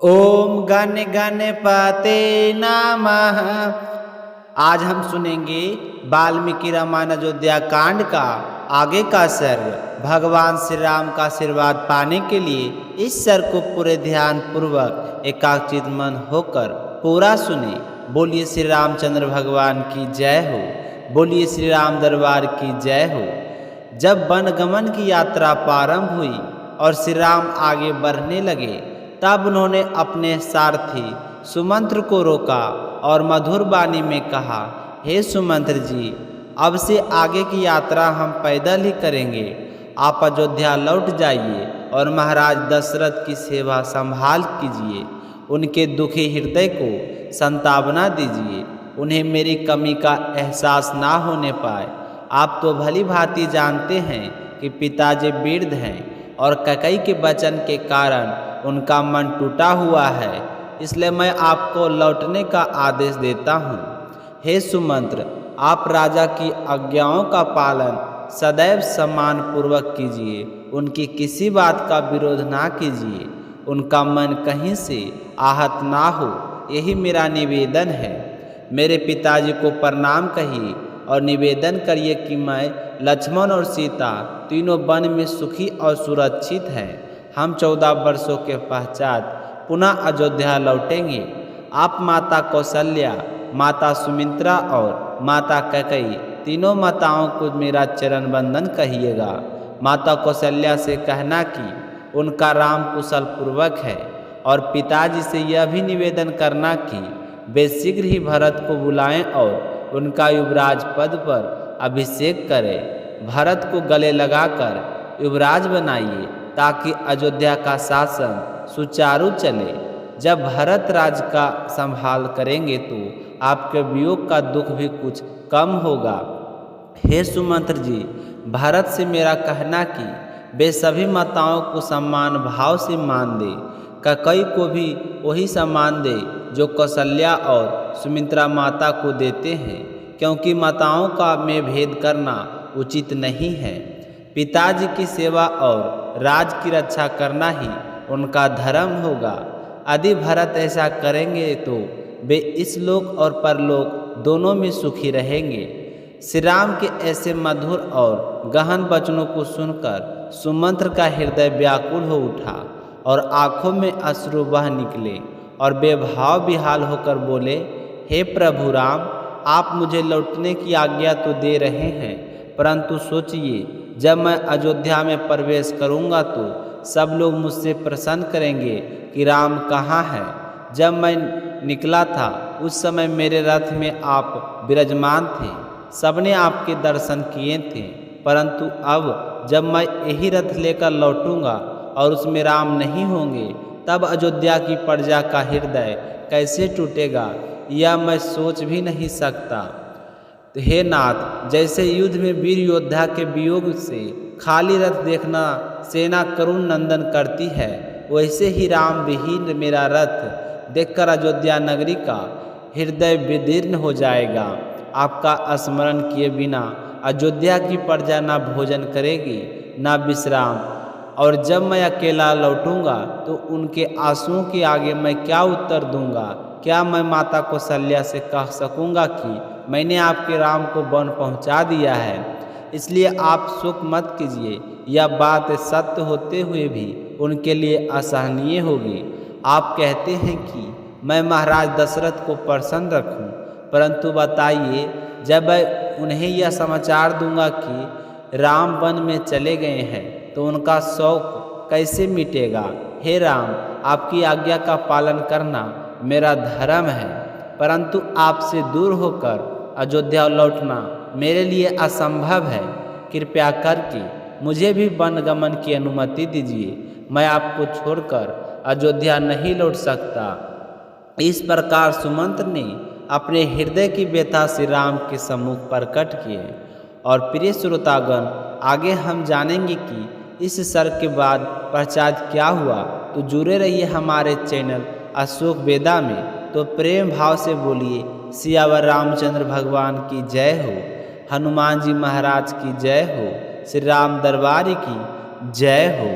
ओम गण गणपते नमः। आज हम सुनेंगे वाल्मीकि रामायण अयोध्या कांड का आगे का सर्ग। भगवान श्री राम का आशीर्वाद पाने के लिए इस सर्ग को पूरे ध्यान पूर्वक एकाग्रचित मन होकर पूरा सुने। बोलिए श्री रामचंद्र भगवान की जय हो। बोलिए श्री राम दरबार की जय हो। जब वनगमन की यात्रा प्रारंभ हुई और श्री राम आगे बढ़ने लगे, तब उन्होंने अपने सारथी सुमंत्र को रोका और मधुर वाणी में कहा, हे सुमंत्र जी, अब से आगे की यात्रा हम पैदल ही करेंगे। आप अयोध्या लौट जाइए और महाराज दशरथ की सेवा संभाल कीजिए। उनके दुखी हृदय को सांत्वना दीजिए, उन्हें मेरी कमी का एहसास ना होने पाए। आप तो भली भांति जानते हैं कि पिताजी वृद्ध हैं और कैकेयी के वचन के कारण उनका मन टूटा हुआ है, इसलिए मैं आपको लौटने का आदेश देता हूँ। हे सुमंत्र, आप राजा की आज्ञाओं का पालन सदैव सम्मान पूर्वक कीजिए, उनकी किसी बात का विरोध ना कीजिए, उनका मन कहीं से आहत ना हो, यही मेरा निवेदन है। मेरे पिताजी को प्रणाम कहिए और निवेदन करिए कि मैं, लक्ष्मण और सीता तीनों वन में सुखी और सुरक्षित हैं। हम 14 वर्षों के पश्चात पुनः अयोध्या लौटेंगे। आप माता कौशल्या, माता सुमित्रा और माता कैकेयी तीनों माताओं को मेरा चरण वंदन कहिएगा। माता कौशल्या से कहना कि उनका राम कुशल पूर्वक है, और पिताजी से यह भी निवेदन करना कि वे शीघ्र ही भरत को बुलाएं और उनका युवराज पद पर अभिषेक करें। भरत को गले लगाकर युवराज बनाइए ताकि अयोध्या का शासन सुचारू चले। जब भरत राज का संभाल करेंगे तो आपके वियोग का दुख भी कुछ कम होगा। हे सुमंत्र जी, भरत से मेरा कहना कि वे सभी माताओं को सम्मान भाव से मान दे। कैकेयी को भी वही सम्मान दे जो कौशल्या और सुमित्रा माता को देते हैं, क्योंकि माताओं का में भेद करना उचित नहीं है। पिताजी की सेवा और राज की रक्षा करना ही उनका धर्म होगा। यदि भरत ऐसा करेंगे तो वे इस लोक और परलोक दोनों में सुखी रहेंगे। श्री राम के ऐसे मधुर और गहन वचनों को सुनकर सुमंत्र का हृदय व्याकुल हो उठा और आंखों में अश्रु बह निकले, और बेभाव बेहाल होकर बोले, हे प्रभु राम, आप मुझे लौटने की आज्ञा तो दे रहे हैं, परंतु सोचिए, जब मैं अयोध्या में प्रवेश करूंगा तो सब लोग मुझसे प्रश्न करेंगे कि राम कहाँ है। जब मैं निकला था उस समय मेरे रथ में आप विराजमान थे, सबने आपके दर्शन किए थे, परंतु अब जब मैं यही रथ लेकर लौटूंगा और उसमें राम नहीं होंगे, तब अयोध्या की प्रजा का हृदय कैसे टूटेगा, यह मैं सोच भी नहीं सकता। तो हे नाथ, जैसे युद्ध में वीर योद्धा के वियोग से खाली रथ देखना सेना करुण नंदन करती है, वैसे ही राम विहीन मेरा रथ देखकर अयोध्या नगरी का हृदय विदीर्ण हो जाएगा। आपका स्मरण किए बिना अयोध्या की प्रजा न भोजन करेगी न विश्राम, और जब मैं अकेला लौटूंगा तो उनके आंसुओं के आगे मैं क्या उत्तर दूंगा। क्या मैं माता कौशल्या से कह सकूंगा कि मैंने आपके राम को वन पहुंचा दिया है। इसलिए आप शोक मत कीजिए, यह बात सत्य होते हुए भी उनके लिए असहनीय होगी। आप कहते हैं कि मैं महाराज दशरथ को प्रसन्न रखूं, परंतु बताइए, जब मैं उन्हें यह समाचार दूंगा कि राम वन में चले गए हैं तो उनका शौक कैसे मिटेगा। हे राम, आपकी आज्ञा का पालन करना मेरा धर्म है, परंतु आपसे दूर होकर अयोध्या लौटना मेरे लिए असंभव है। कृपया करके मुझे भी वनगमन की अनुमति दीजिए, मैं आपको छोड़कर अयोध्या नहीं लौट सकता। इस प्रकार सुमंत्र ने अपने हृदय की व्यथा श्री राम के सम्मुख प्रकट किए। और प्रिय श्रोतागण, आगे हम जानेंगे कि इस सर्ग के बाद पश्चात क्या हुआ। तो जुड़े रहिए हमारे चैनल अशोक वेदा में। तो प्रेम भाव से बोलिए, सियावर रामचंद्र भगवान की जय हो, हनुमान जी महाराज की जय हो, श्री राम दरबार की जय हो।